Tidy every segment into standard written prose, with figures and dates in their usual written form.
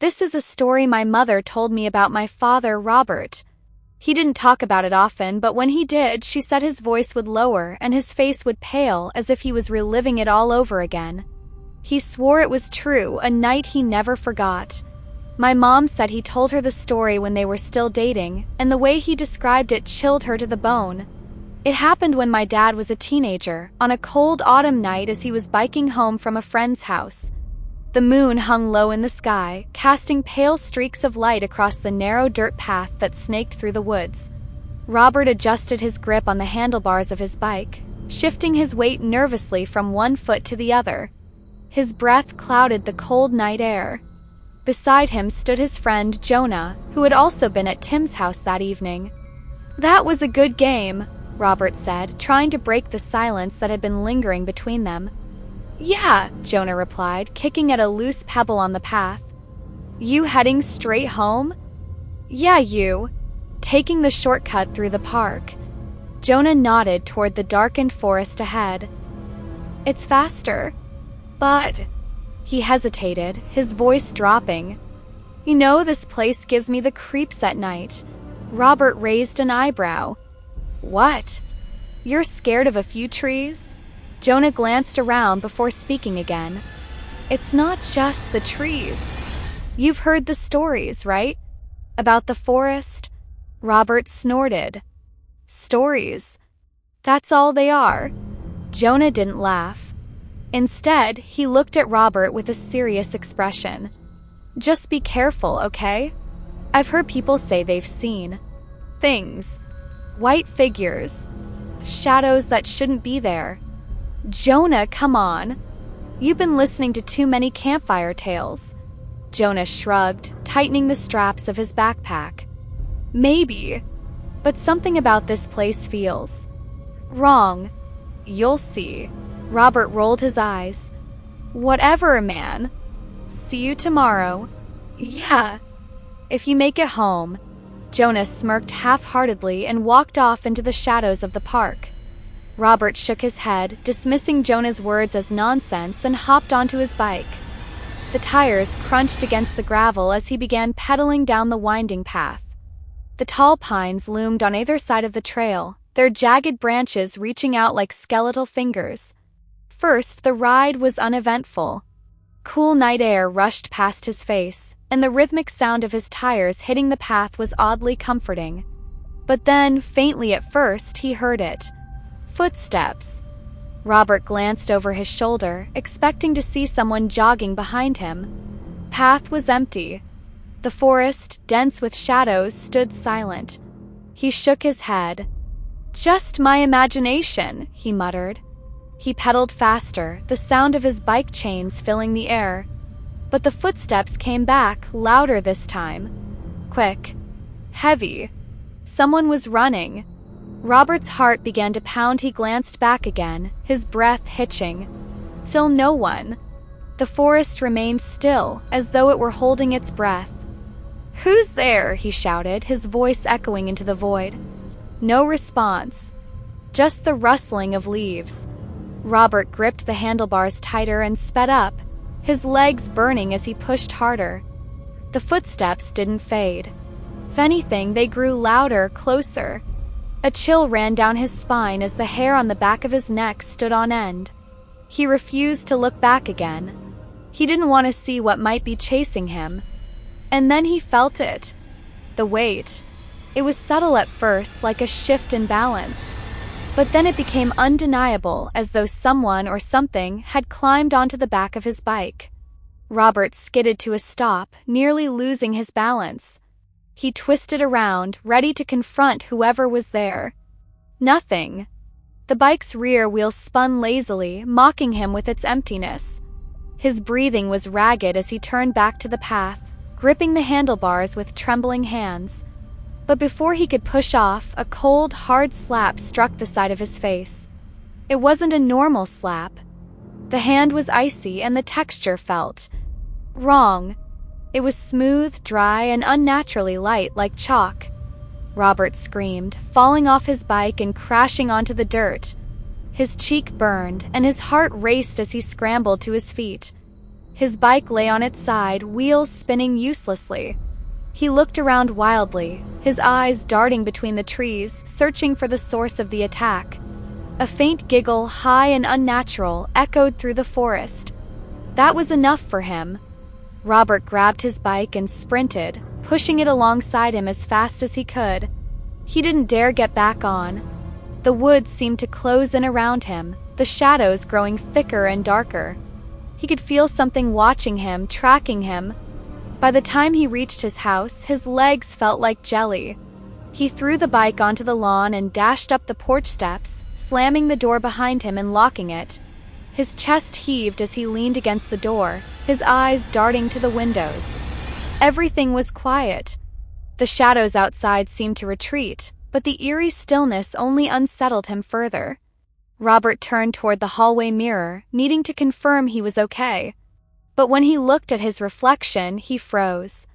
This is a story my mother told me about my father, Robert. He didn't talk about it often, but when he did, she said his voice would lower and his face would pale as if he was reliving it all over again. He swore it was true, a night he never forgot. My mom said he told her the story when they were still dating, and the way he described it chilled her to the bone. It happened when my dad was a teenager, on a cold autumn night as he was biking home from a friend's house. The moon hung low in the sky, casting pale streaks of light across the narrow dirt path that snaked through the woods. Robert adjusted his grip on the handlebars of his bike, shifting his weight nervously from one foot to the other. His breath clouded the cold night air. Beside him stood his friend Jonah, who had also been at Tim's house that evening. "That was a good game," Robert said, trying to break the silence that had been lingering between them. "Yeah," Jonah replied, kicking at a loose pebble on the path. "You heading straight home?" "Yeah, you." Taking the shortcut through the park. Jonah nodded toward the darkened forest ahead. "It's faster. But..." He hesitated, his voice dropping. "You know, this place gives me the creeps at night." Robert raised an eyebrow. "What? You're scared of a few trees?" Jonah glanced around before speaking again. "It's not just the trees. You've heard the stories, right? About the forest?" Robert snorted. "Stories. That's all they are." Jonah didn't laugh. Instead, he looked at Robert with a serious expression. "Just be careful, okay? I've heard people say they've seen things. White figures. Shadows that shouldn't be there." "Jonah, come on. You've been listening to too many campfire tales." Jonah shrugged, tightening the straps of his backpack. "Maybe. But something about this place feels wrong. You'll see." Robert rolled his eyes. "Whatever, man. See you tomorrow." "Yeah. If you make it home." Jonah smirked half-heartedly and walked off into the shadows of the park. Robert shook his head, dismissing Jonah's words as nonsense, and hopped onto his bike. The tires crunched against the gravel as he began pedaling down the winding path. The tall pines loomed on either side of the trail, their jagged branches reaching out like skeletal fingers. First, the ride was uneventful. Cool night air rushed past his face, and the rhythmic sound of his tires hitting the path was oddly comforting. But then, faintly at first, he heard it. Footsteps. Robert glanced over his shoulder, expecting to see someone jogging behind him. Path was empty. The forest, dense with shadows, stood silent. He shook his head. "Just my imagination," he muttered. He pedaled faster, the sound of his bike chains filling the air. But the footsteps came back, louder this time. Quick. Heavy. Someone was running. Robert's heart began to pound. He glanced back again, his breath hitching. Still no one. The forest remained still, as though it were holding its breath. "Who's there?" he shouted, his voice echoing into the void. No response. Just the rustling of leaves. Robert gripped the handlebars tighter and sped up, his legs burning as he pushed harder. The footsteps didn't fade. If anything, they grew louder, closer. A chill ran down his spine as the hair on the back of his neck stood on end. He refused to look back again. He didn't want to see what might be chasing him. And then he felt it. The weight. It was subtle at first, like a shift in balance. But then it became undeniable, as though someone or something had climbed onto the back of his bike. Robert skidded to a stop, nearly losing his balance. He twisted around, ready to confront whoever was there. Nothing. The bike's rear wheel spun lazily, mocking him with its emptiness. His breathing was ragged as he turned back to the path, gripping the handlebars with trembling hands. But before he could push off, a cold, hard slap struck the side of his face. It wasn't a normal slap. The hand was icy and the texture felt wrong. It was smooth, dry, and unnaturally light, like chalk. Robert screamed, falling off his bike and crashing onto the dirt. His cheek burned, and his heart raced as he scrambled to his feet. His bike lay on its side, wheels spinning uselessly. He looked around wildly, his eyes darting between the trees, searching for the source of the attack. A faint giggle, high and unnatural, echoed through the forest. That was enough for him. Robert grabbed his bike and sprinted, pushing it alongside him as fast as he could. He didn't dare get back on. The woods seemed to close in around him, the shadows growing thicker and darker. He could feel something watching him, tracking him. By the time he reached his house, his legs felt like jelly. He threw the bike onto the lawn and dashed up the porch steps, slamming the door behind him and locking it. His chest heaved as he leaned against the door, his eyes darting to the windows. Everything was quiet. The shadows outside seemed to retreat, but the eerie stillness only unsettled him further. Robert turned toward the hallway mirror, needing to confirm he was okay. But when he looked at his reflection, he froze.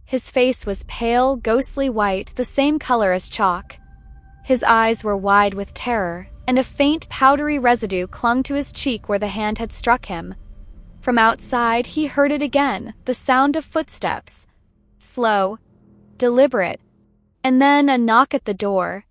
His face was pale, ghostly white, the same color as chalk. His eyes were wide with terror, and a faint, powdery residue clung to his cheek where the hand had struck him. From outside, he heard it again, the sound of footsteps. Slow, deliberate, and then a knock at the door.